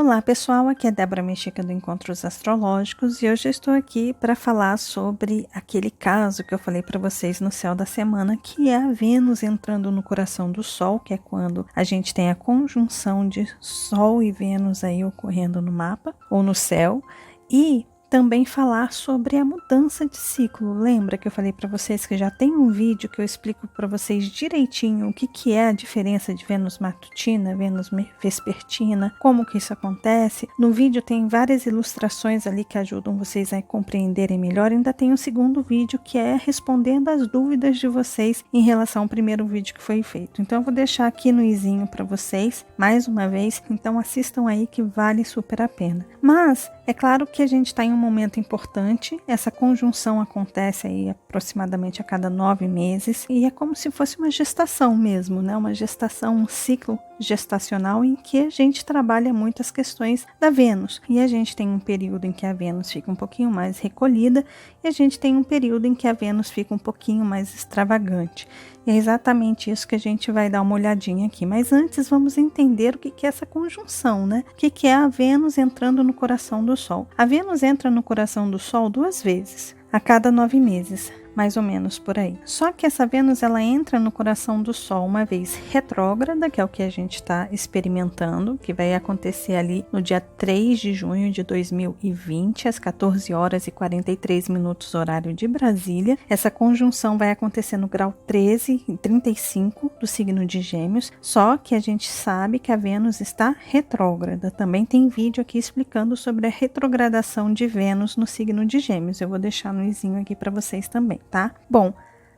Olá pessoal, aqui é Débora Mexica do Encontros Astrológicos e hoje eu estou aqui para falar sobre aquele caso que eu falei para vocês no céu da semana, que é a Vênus entrando no coração do Sol, que é quando a gente tem a conjunção de Sol e Vênus aí ocorrendo no mapa ou no céu, e também falar sobre a mudança de ciclo. Lembra que eu falei para vocês que já tem um vídeo que eu explico para vocês direitinho o que é a diferença de Vênus matutina, Vênus vespertina, como que isso acontece. No vídeo tem várias ilustrações ali que ajudam vocês a compreenderem melhor. Ainda tem um segundo vídeo que é respondendo as dúvidas de vocês em relação ao primeiro vídeo que foi feito. Então eu vou deixar aqui no izinho para vocês, mais uma vez, então assistam aí que vale super a pena. Mas é claro que a gente está em um momento importante, essa conjunção acontece aí aproximadamente a cada 9 meses e é como se fosse uma gestação mesmo, né? Uma gestação, um ciclo gestacional em que a gente trabalha muito as questões da Vênus. E a gente tem um período em que a Vênus fica um pouquinho mais recolhida e a gente tem um período em que a Vênus fica um pouquinho mais extravagante. E é exatamente isso que a gente vai dar uma olhadinha aqui. Mas antes vamos entender o que é essa conjunção, né? O que é a Vênus entrando no coração do Sol. A Vênus entra no coração do Sol 2 vezes, a cada 9 meses. Mais ou menos por aí. Só que essa Vênus ela entra no coração do Sol uma vez retrógrada, que é o que a gente está experimentando, que vai acontecer ali no dia 3 de junho de 2020, às 14 horas e 43 minutos horário de Brasília. Essa conjunção vai acontecer no grau 13 e 35 do signo de Gêmeos, só que a gente sabe que a Vênus está retrógrada. Também tem vídeo aqui explicando sobre a retrogradação de Vênus no signo de Gêmeos. Eu vou deixar no izinho aqui para vocês também. Tá? Bom,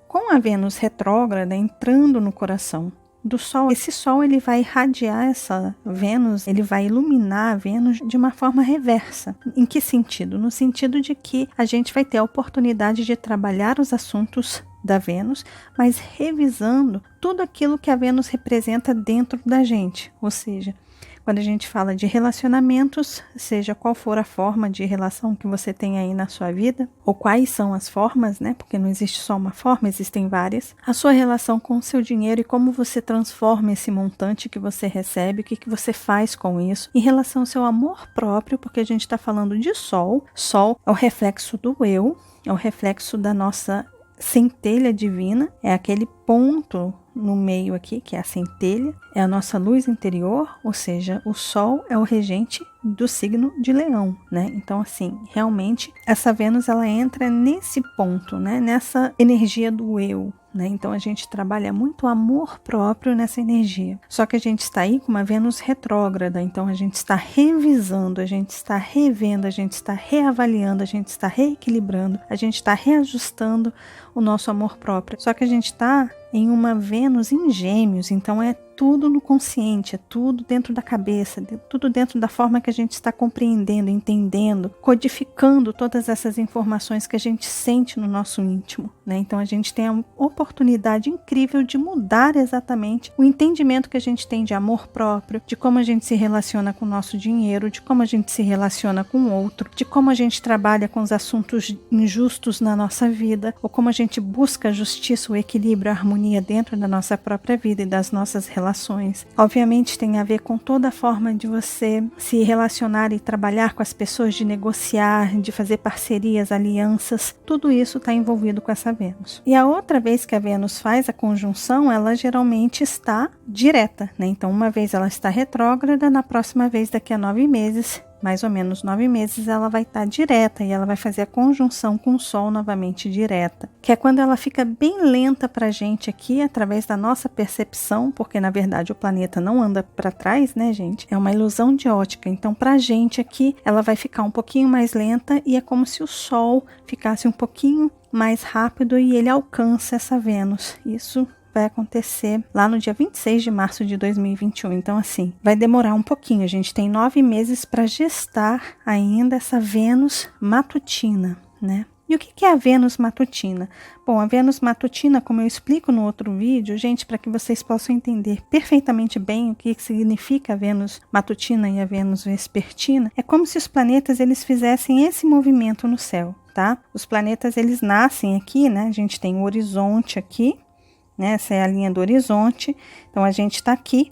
com a Vênus retrógrada entrando no coração do Sol, esse Sol ele vai irradiar essa Vênus, ele vai iluminar a Vênus de uma forma reversa. Em que sentido? No sentido de que a gente vai ter a oportunidade de trabalhar os assuntos da Vênus, mas revisando tudo aquilo que a Vênus representa dentro da gente, ou seja, quando a gente fala de relacionamentos, seja qual for a forma de relação que você tem aí na sua vida, ou quais são as formas, né? Porque não existe só uma forma, existem várias. A sua relação com o seu dinheiro e como você transforma esse montante que você recebe, o que você faz com isso. Em relação ao seu amor próprio, porque a gente está falando de Sol. Sol é o reflexo do eu, é o reflexo da nossa centelha divina, é aquele ponto no meio aqui, que é a centelha, é a nossa luz interior, ou seja, o Sol é o regente do signo de Leão, né? Então, assim, realmente, essa Vênus, ela entra nesse ponto, né? Nessa energia do eu, né? Então, a gente trabalha muito o amor próprio nessa energia. Só que a gente está aí com uma Vênus retrógrada, então a gente está revisando, a gente está revendo, a gente está reavaliando, a gente está reequilibrando, a gente está reajustando o nosso amor próprio. Só que a gente está em uma Vênus em Gêmeos, então é tudo no consciente, é tudo dentro da cabeça, tudo dentro da forma que a gente está compreendendo, entendendo, codificando todas essas informações que a gente sente no nosso íntimo, né? Então a gente tem a oportunidade incrível de mudar exatamente o entendimento que a gente tem de amor próprio, de como a gente se relaciona com o nosso dinheiro, de como a gente se relaciona com o outro, de como a gente trabalha com os assuntos injustos na nossa vida, ou como a gente busca a justiça, o equilíbrio, a harmonia dentro da nossa própria vida e das nossas relações. Obviamente tem a ver com toda a forma de você se relacionar e trabalhar com as pessoas, de negociar, de fazer parcerias, alianças, tudo isso está envolvido com essa Vênus. E a outra vez que a Vênus faz a conjunção, ela geralmente está direta, né? Então uma vez ela está retrógrada, na próxima vez daqui a 9 meses, mais ou menos 9 meses, ela vai estar direta e ela vai fazer a conjunção com o Sol novamente direta, que é quando ela fica bem lenta para a gente aqui, através da nossa percepção, porque na verdade o planeta não anda para trás, né, gente? É uma ilusão de ótica. Então, para a gente aqui, ela vai ficar um pouquinho mais lenta e é como se o Sol ficasse um pouquinho mais rápido e ele alcança essa Vênus. Isso vai acontecer lá no dia 26 de março de 2021. Então, assim, vai demorar um pouquinho. A gente tem 9 meses para gestar ainda essa Vênus matutina, né? E o que é a Vênus matutina? Bom, a Vênus matutina, como eu explico no outro vídeo, gente, para que vocês possam entender perfeitamente bem o que significa a Vênus matutina e a Vênus vespertina, é como se os planetas eles fizessem esse movimento no céu, tá? Os planetas eles nascem aqui, né? A gente tem o horizonte aqui, né? Essa é a linha do horizonte, então a gente está aqui,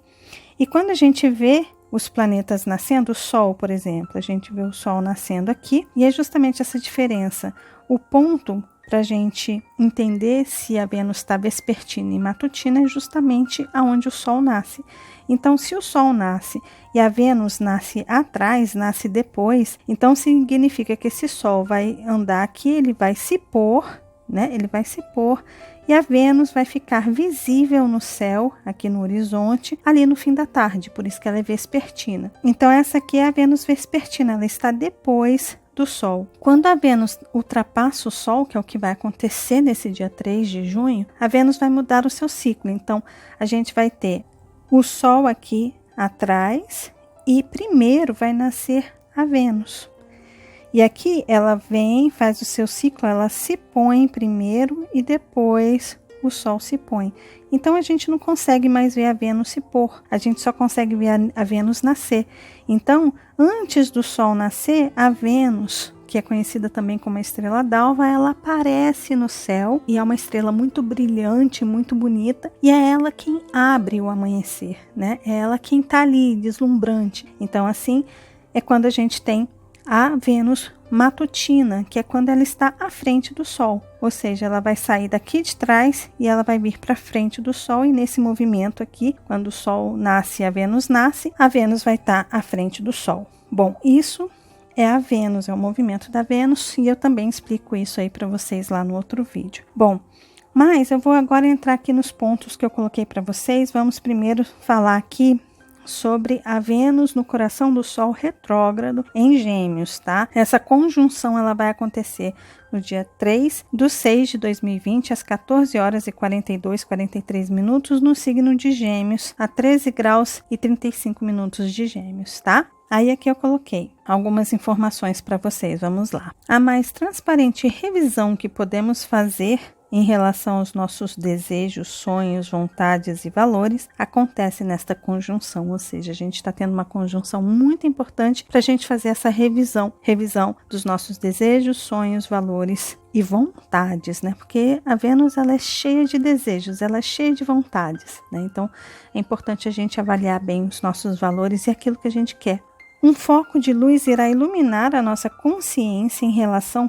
e quando a gente vê os planetas nascendo, o Sol, por exemplo, a gente vê o Sol nascendo aqui, e é justamente essa diferença. O ponto para a gente entender se a Vênus está vespertina e matutina é justamente aonde o Sol nasce. Então, se o Sol nasce e a Vênus nasce atrás, nasce depois, então significa que esse Sol vai andar aqui, ele vai se pôr, né? Ele vai se pôr e a Vênus vai ficar visível no céu, aqui no horizonte, ali no fim da tarde, por isso que ela é vespertina. Então, essa aqui é a Vênus vespertina, ela está depois do Sol. Quando a Vênus ultrapassa o Sol, que é o que vai acontecer nesse dia 3 de junho, a Vênus vai mudar o seu ciclo. Então, a gente vai ter o Sol aqui atrás e primeiro vai nascer a Vênus. E aqui ela vem, faz o seu ciclo, ela se põe primeiro e depois o Sol se põe. Então a gente não consegue mais ver a Vênus se pôr, a gente só consegue ver a Vênus nascer. Então, antes do Sol nascer, a Vênus, que é conhecida também como a estrela d'alva, ela aparece no céu e é uma estrela muito brilhante, muito bonita, e é ela quem abre o amanhecer, né? É ela quem está ali, deslumbrante. Então, assim, é quando a gente tem a Vênus matutina, que é quando ela está à frente do Sol, ou seja, ela vai sair daqui de trás e ela vai vir para frente do Sol, e nesse movimento aqui, quando o Sol nasce e a Vênus nasce, a Vênus vai estar à frente do Sol. Bom, isso é a Vênus, é o movimento da Vênus, e eu também explico isso aí para vocês lá no outro vídeo. Bom, mas eu vou agora entrar aqui nos pontos que eu coloquei para vocês. Vamos primeiro falar aqui sobre a Vênus no coração do Sol retrógrado em Gêmeos, tá? Essa conjunção ela vai acontecer no dia 3/6 de 2020, às 14 horas e 43 minutos, no signo de Gêmeos, a 13 graus e 35 minutos de Gêmeos, tá? Aí aqui eu coloquei algumas informações para vocês, vamos lá. A mais transparente revisão que podemos fazer em relação aos nossos desejos, sonhos, vontades e valores, acontece nesta conjunção, ou seja, a gente está tendo uma conjunção muito importante para a gente fazer essa revisão dos nossos desejos, sonhos, valores e vontades, né? Porque a Vênus ela é cheia de desejos, ela é cheia de vontades, né? Então é importante a gente avaliar bem os nossos valores e aquilo que a gente quer. Um foco de luz irá iluminar a nossa consciência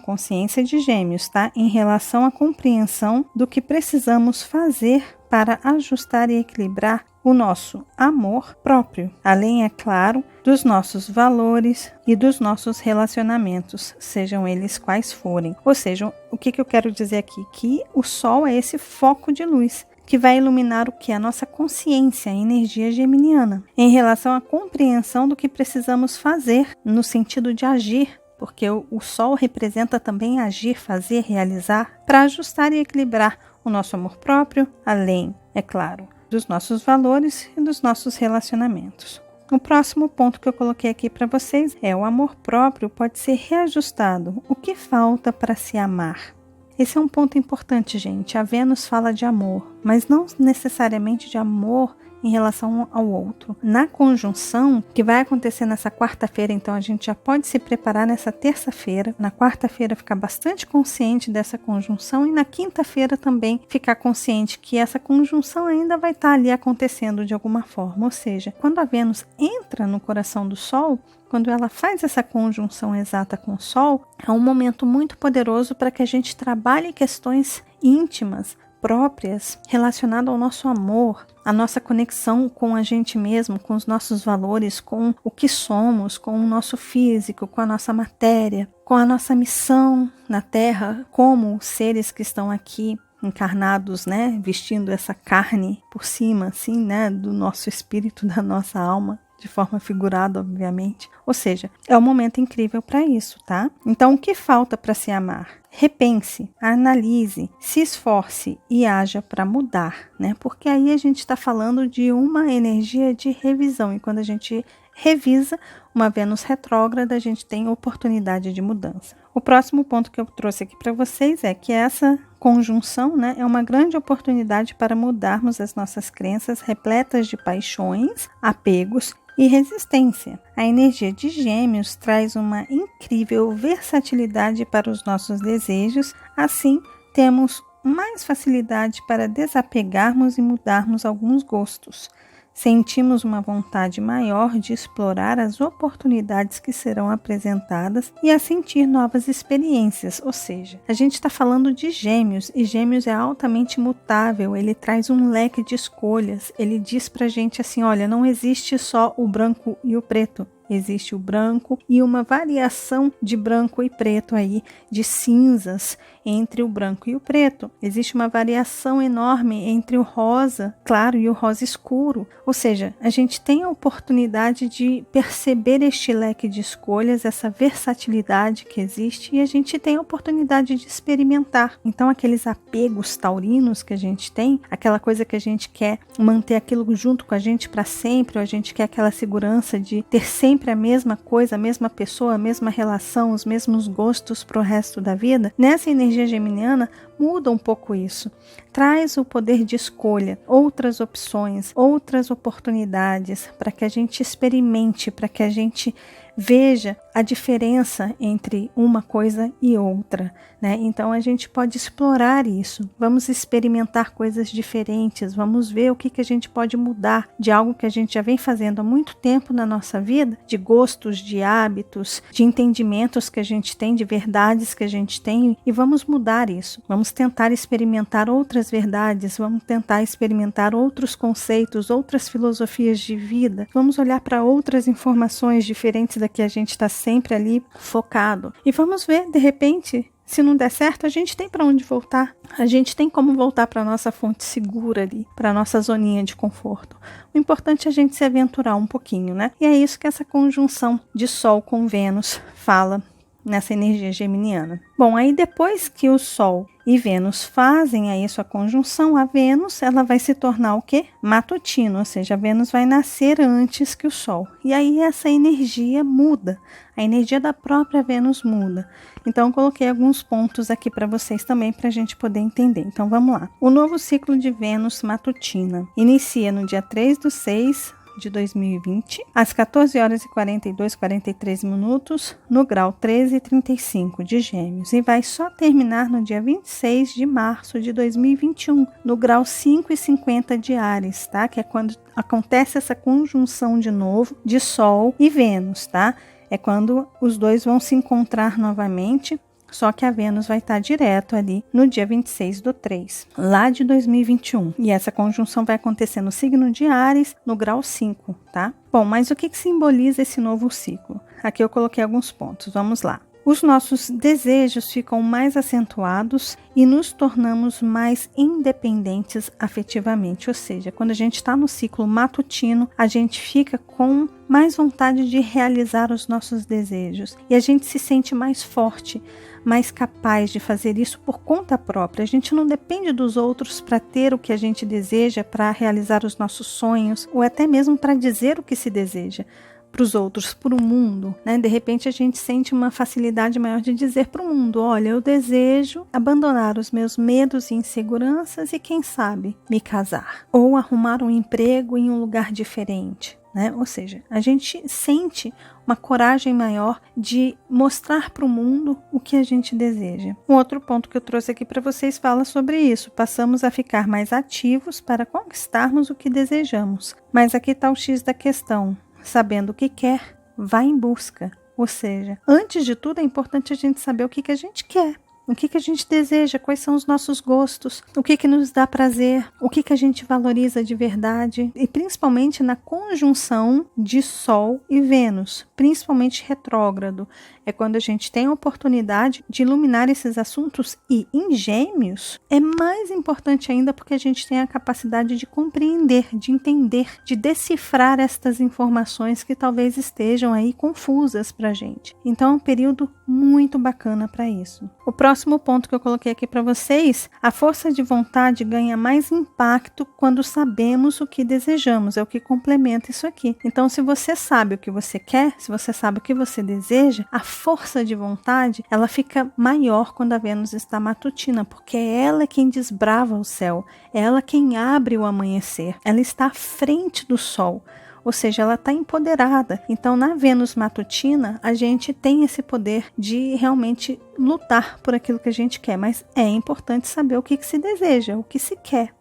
consciência de Gêmeos, tá? Em relação à compreensão do que precisamos fazer para ajustar e equilibrar o nosso amor próprio, além, é claro, dos nossos valores e dos nossos relacionamentos, sejam eles quais forem. Ou seja, o que eu quero dizer aqui? Que o Sol é esse foco de luz que vai iluminar o que? A nossa consciência, a energia geminiana, em relação à compreensão do que precisamos fazer, no sentido de agir, porque o Sol representa também agir, fazer, realizar, para ajustar e equilibrar o nosso amor próprio, além, é claro, dos nossos valores e dos nossos relacionamentos. O próximo ponto que eu coloquei aqui para vocês é: o amor próprio pode ser reajustado. O que falta para se amar? Esse é um ponto importante, gente. A Vênus fala de amor, mas não necessariamente de amor em relação ao outro. Na conjunção, que vai acontecer nessa quarta-feira, então a gente já pode se preparar nessa terça-feira. Na quarta-feira ficar bastante consciente dessa conjunção, e na quinta-feira também ficar consciente que essa conjunção ainda vai estar ali acontecendo de alguma forma. Ou seja, quando a Vênus entra no coração do Sol, quando ela faz essa conjunção exata com o Sol, é um momento muito poderoso para que a gente trabalhe questões íntimas, próprias, relacionadas ao nosso amor, a nossa conexão com a gente mesmo, com os nossos valores, com o que somos, com o nosso físico, com a nossa matéria, com a nossa missão na Terra, como seres que estão aqui encarnados, né, vestindo essa carne por cima, assim, né, do nosso espírito, da nossa alma, de forma figurada, obviamente. Ou seja, é um momento incrível para isso, tá? Então, o que falta para se amar? Repense, analise, se esforce e haja para mudar, né? Porque aí a gente está falando de uma energia de revisão, e quando a gente revisa uma Vênus retrógrada, a gente tem oportunidade de mudança. O próximo ponto que eu trouxe aqui para vocês é que essa conjunção, né, é uma grande oportunidade para mudarmos as nossas crenças repletas de paixões, apegos e resistência. A energia de Gêmeos traz uma incrível versatilidade para os nossos desejos, assim temos mais facilidade para desapegarmos e mudarmos alguns gostos. sentimos uma vontade maior de explorar as oportunidades que serão apresentadas e a sentir novas experiências. Ou seja, a gente está falando de Gêmeos, e Gêmeos é altamente mutável, ele traz um leque de escolhas, ele diz pra gente assim, olha, não existe só o branco e o preto. Existe o branco e uma variação de branco e preto aí, de cinzas entre o branco e o preto. Existe uma variação enorme entre o rosa claro e o rosa escuro. Ou seja, a gente tem a oportunidade de perceber este leque de escolhas, essa versatilidade que existe, e a gente tem a oportunidade de experimentar. Então, aqueles apegos taurinos que a gente tem, aquela coisa que a gente quer manter aquilo junto com a gente para sempre, ou a gente quer aquela segurança de ter sempre a mesma coisa, a mesma pessoa, a mesma relação, os mesmos gostos para o resto da vida, nessa energia geminiana muda um pouco isso. Traz o poder de escolha, outras opções, outras oportunidades para que a gente experimente, para que a gente veja a diferença entre uma coisa e outra, né? Então a gente pode explorar isso, vamos experimentar coisas diferentes, vamos ver o que a gente pode mudar de algo que a gente já vem fazendo há muito tempo na nossa vida, de gostos, de hábitos, de entendimentos que a gente tem, de verdades que a gente tem, e vamos mudar isso, vamos tentar experimentar outras verdades, vamos tentar experimentar outros conceitos, outras filosofias de vida, vamos olhar para outras informações diferentes da que a gente está sempre ali focado. E vamos ver, de repente, se não der certo, a gente tem para onde voltar. A gente tem como voltar para a nossa fonte segura ali, para a nossa zoninha de conforto. O importante é a gente se aventurar um pouquinho, né? E é isso que essa conjunção de Sol com Vênus fala nessa energia geminiana. Bom, aí depois que o Sol e Vênus fazem aí sua conjunção, a Vênus ela vai se tornar o quê? Matutino, ou seja, a Vênus vai nascer antes que o Sol. E aí essa energia muda, a energia da própria Vênus muda. Então eu coloquei alguns pontos aqui para vocês também para a gente poder entender. Então vamos lá. O novo ciclo de Vênus matutina inicia no dia 3/6 de 2020, às 14 horas e 43 minutos, no grau 13,35 de Gêmeos, e vai só terminar no dia 26 de março de 2021, no grau 5,50 de Áries, tá? Que é quando acontece essa conjunção de novo de Sol e Vênus, tá? É quando os dois vão se encontrar novamente. Só que a Vênus vai estar direto ali no dia 26/3, lá de 2021. E essa conjunção vai acontecer no signo de Áries, no grau 5, tá? Bom, mas o que simboliza esse novo ciclo? Aqui eu coloquei alguns pontos, vamos lá. Os nossos desejos ficam mais acentuados e nos tornamos mais independentes afetivamente. Ou seja, quando a gente está no ciclo matutino, a gente fica com mais vontade de realizar os nossos desejos. E a gente se sente mais forte, mais capaz de fazer isso por conta própria. A gente não depende dos outros para ter o que a gente deseja, para realizar os nossos sonhos, ou até mesmo para dizer o que se deseja para os outros, para o mundo, né? De repente a gente sente uma facilidade maior de dizer para o mundo, olha, eu desejo abandonar os meus medos e inseguranças e quem sabe me casar, ou arrumar um emprego em um lugar diferente, né? Ou seja, a gente sente uma coragem maior de mostrar para o mundo o que a gente deseja. Um outro ponto que eu trouxe aqui para vocês fala sobre isso. Passamos a ficar mais ativos para conquistarmos o que desejamos. Mas aqui está o X da questão. Sabendo o que quer, vá em busca. Ou seja, antes de tudo é importante a gente saber o que a gente quer. O que a gente deseja, quais são os nossos gostos, o que nos dá prazer, o que a gente valoriza de verdade, e principalmente na conjunção de Sol e Vênus, principalmente retrógrado. É quando a gente tem a oportunidade de iluminar esses assuntos, e em Gêmeos é mais importante ainda porque a gente tem a capacidade de compreender, de entender, de decifrar estas informações que talvez estejam aí confusas para a gente. Então é um período muito bacana para isso. O próximo ponto que eu coloquei aqui para vocês, a força de vontade ganha mais impacto quando sabemos o que desejamos, é o que complementa isso aqui. Então, se você sabe o que você quer, se você sabe o que você deseja, a força de vontade, ela fica maior quando a Vênus está matutina, porque é ela quem desbrava o céu, é ela quem abre o amanhecer, ela está à frente do Sol. Ou seja, ela está empoderada. Então, na Vênus matutina, a gente tem esse poder de realmente lutar por aquilo que a gente quer. Mas é importante saber o que se deseja, o que se quer,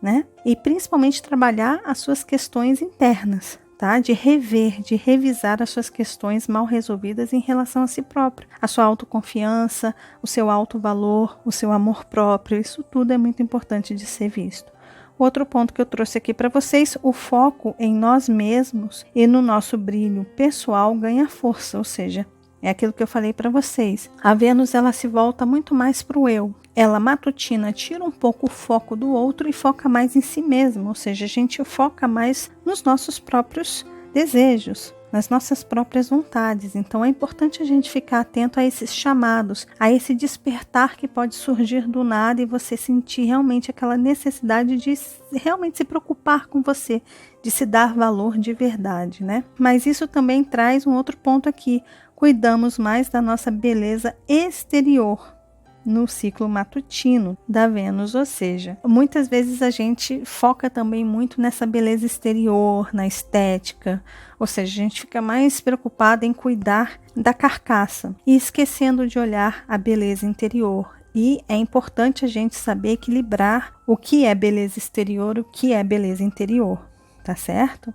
né? E principalmente trabalhar as suas questões internas, tá? De rever, de revisar as suas questões mal resolvidas em relação a si próprio. A sua autoconfiança, o seu autovalor, o seu amor próprio, isso tudo é muito importante de ser visto. Outro ponto que eu trouxe aqui para vocês, o foco em nós mesmos e no nosso brilho pessoal ganha força, ou seja, é aquilo que eu falei para vocês. A Vênus, ela se volta muito mais para o eu. Ela, matutina, tira um pouco o foco do outro e foca mais em si mesmo, ou seja, a gente foca mais nos nossos próprios desejos, nas nossas próprias vontades. Então é importante a gente ficar atento a esses chamados, a esse despertar que pode surgir do nada e você sentir realmente aquela necessidade de realmente se preocupar com você, de se dar valor de verdade, né? Mas isso também traz um outro ponto aqui. Cuidamos mais da nossa beleza exterior no ciclo matutino da Vênus, ou seja, muitas vezes a gente foca também muito nessa beleza exterior, na estética, ou seja, a gente fica mais preocupada em cuidar da carcaça e esquecendo de olhar a beleza interior. E é importante a gente saber equilibrar o que é beleza exterior e o que é beleza interior, tá certo?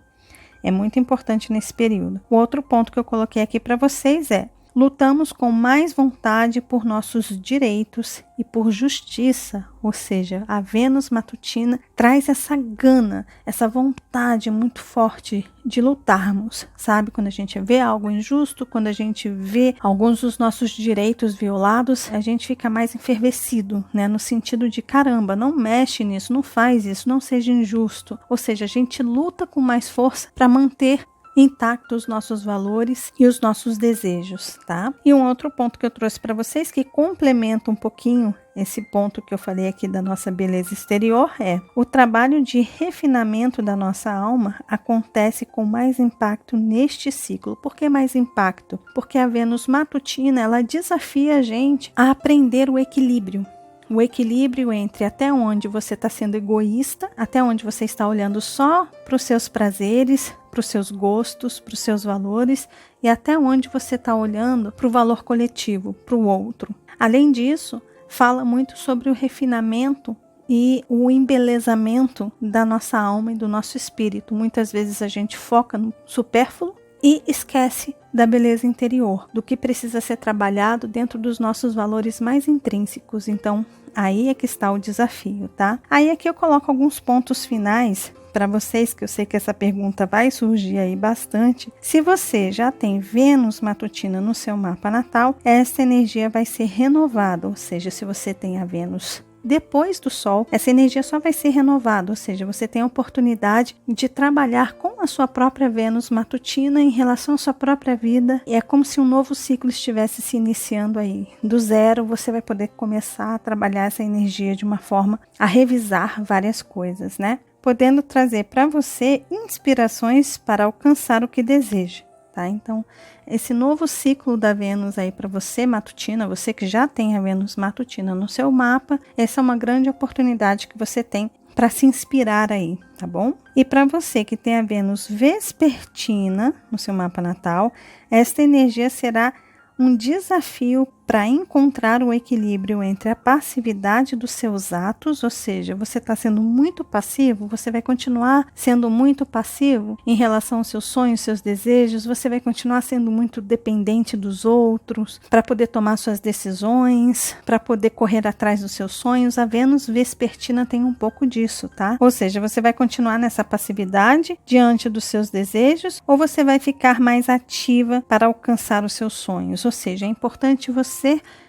É muito importante nesse período. O outro ponto que eu coloquei aqui para vocês é: lutamos com mais vontade por nossos direitos e por justiça, ou seja, a Vênus matutina traz essa gana, essa vontade muito forte de lutarmos, sabe? Quando a gente vê algo injusto, quando a gente vê alguns dos nossos direitos violados, a gente fica mais enfervecido, né? No sentido de, caramba, não mexe nisso, não faz isso, não seja injusto. Ou seja, a gente luta com mais força para manter intactos os nossos valores e os nossos desejos, tá? E um outro ponto que eu trouxe para vocês que complementa um pouquinho esse ponto que eu falei aqui da nossa beleza exterior é: o trabalho de refinamento da nossa alma acontece com mais impacto neste ciclo. Por que mais impacto? Porque a Vênus matutina, ela desafia a gente a aprender o equilíbrio. O equilíbrio entre até onde você está sendo egoísta, até onde você está olhando só para os seus prazeres, para os seus gostos, para os seus valores, e até onde você está olhando para o valor coletivo, para o outro. Além disso, fala muito sobre o refinamento e o embelezamento da nossa alma e do nosso espírito. Muitas vezes a gente foca no supérfluo e esquece da beleza interior, do que precisa ser trabalhado dentro dos nossos valores mais intrínsecos. Então, aí é que está o desafio, tá? Aí aqui eu coloco alguns pontos finais para vocês, que eu sei que essa pergunta vai surgir aí bastante. Se você já tem Vênus matutina no seu mapa natal, essa energia vai ser renovada, ou seja, se você tem a Vênus depois do Sol, essa energia só vai ser renovada, ou seja, você tem a oportunidade de trabalhar com a sua própria Vênus matutina em relação à sua própria vida. E é como se um novo ciclo estivesse se iniciando aí. Do zero, você vai poder começar a trabalhar essa energia de uma forma a revisar várias coisas, né? Podendo trazer para você inspirações para alcançar o que deseja. Tá? Então, esse novo ciclo da Vênus aí para você, matutina, você que já tem a Vênus matutina no seu mapa, essa é uma grande oportunidade que você tem para se inspirar aí, tá bom? E para você que tem a Vênus vespertina no seu mapa natal, esta energia será um desafio para encontrar o equilíbrio entre a passividade dos seus atos, ou seja, você está sendo muito passivo, você vai continuar sendo muito passivo em relação aos seus sonhos, seus desejos, você vai continuar sendo muito dependente dos outros para poder tomar suas decisões, para poder correr atrás dos seus sonhos. A Vênus vespertina tem um pouco disso, tá? Ou seja, você vai continuar nessa passividade diante dos seus desejos ou você vai ficar mais ativa para alcançar os seus sonhos, ou seja, é importante você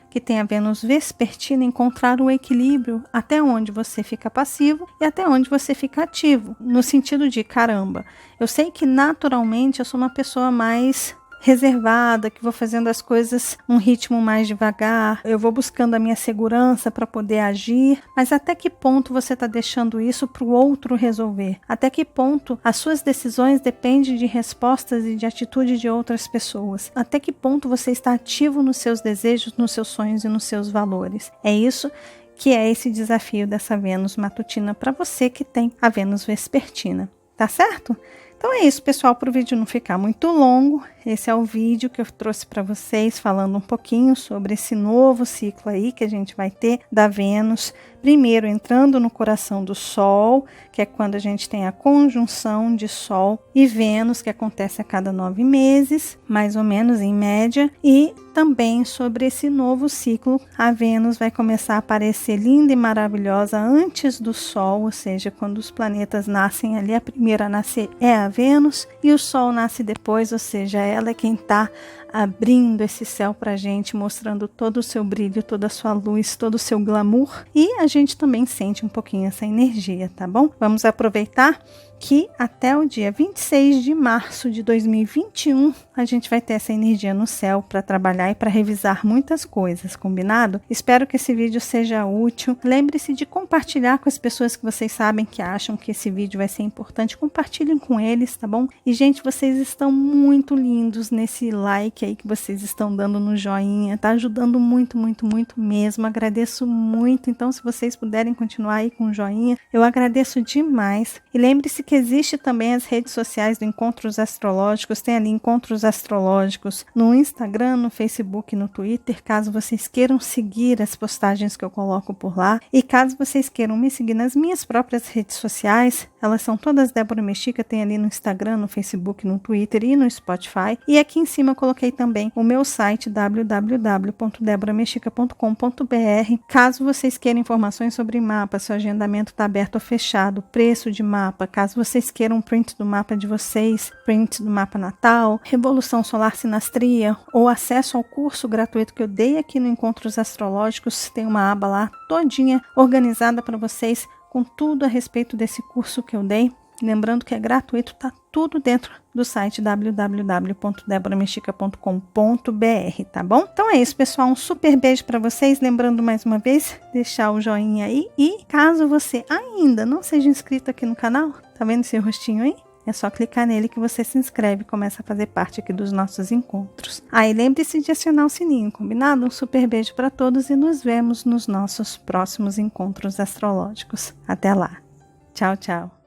que tem a Vênus vespertina encontrar o equilíbrio até onde você fica passivo e até onde você fica ativo, no sentido de, caramba, eu sei que naturalmente eu sou uma pessoa mais reservada, que vou fazendo as coisas num ritmo mais devagar, eu vou buscando a minha segurança para poder agir, mas até que ponto você está deixando isso para o outro resolver? Até que ponto as suas decisões dependem de respostas e de atitude de outras pessoas? Até que ponto você está ativo nos seus desejos, nos seus sonhos e nos seus valores? É isso que é esse desafio dessa Vênus matutina para você que tem a Vênus vespertina, tá certo? Então é isso, pessoal, para o vídeo não ficar muito longo, esse é o vídeo que eu trouxe para vocês falando um pouquinho sobre esse novo ciclo aí que a gente vai ter da Vênus. Primeiro entrando no coração do Sol, que é quando a gente tem a conjunção de Sol e Vênus, que acontece a cada 9 meses, mais ou menos em média, e também sobre esse novo ciclo, a Vênus vai começar a aparecer linda e maravilhosa antes do Sol, ou seja, quando os planetas nascem ali, a primeira a nascer é a Vênus e o Sol nasce depois, ou seja, ela é quem está abrindo esse céu pra gente, mostrando todo o seu brilho, toda a sua luz, todo o seu glamour, e a gente também sente um pouquinho essa energia, tá bom? Vamos aproveitar que até o dia 26 de março de 2021 a gente vai ter essa energia no céu para trabalhar e para revisar muitas coisas, combinado? Espero que esse vídeo seja útil. Lembre-se de compartilhar com as pessoas que vocês sabem que acham que esse vídeo vai ser importante. Compartilhem com eles, tá bom? E, gente, vocês estão muito lindos nesse like aí que vocês estão dando no joinha. Tá ajudando muito, muito, muito mesmo. Agradeço muito. Então, se vocês puderem continuar aí com o joinha, eu agradeço demais. E lembre-se que existe também as redes sociais do Encontros Astrológicos, tem ali Encontros Astrológicos no Instagram, no Facebook, no Twitter, caso vocês queiram seguir as postagens que eu coloco por lá, e caso vocês queiram me seguir nas minhas próprias redes sociais, elas são todas Débora Mexica, tem ali no Instagram, no Facebook, no Twitter e no Spotify, e aqui em cima eu coloquei também o meu site www.deboramexica.com.br, caso vocês queiram informações sobre mapa, se o agendamento está aberto ou fechado, preço de mapa, caso vocês queiram um print do mapa de vocês, print do mapa natal, Revolução Solar Sinastria ou acesso ao curso gratuito que eu dei aqui no Encontros Astrológicos, tem uma aba lá todinha organizada para vocês com tudo a respeito desse curso que eu dei. Lembrando que é gratuito, tá tudo dentro do site www.deboramexica.com.br, tá bom? Então é isso, pessoal, um super beijo para vocês, lembrando mais uma vez, deixar o joinha aí, e caso você ainda não seja inscrito aqui no canal, tá vendo esse rostinho aí? É só clicar nele que você se inscreve e começa a fazer parte aqui dos nossos encontros. Aí lembre-se de acionar o sininho, combinado? Um super beijo para todos e nos vemos nos nossos próximos encontros astrológicos. Até lá. Tchau, tchau.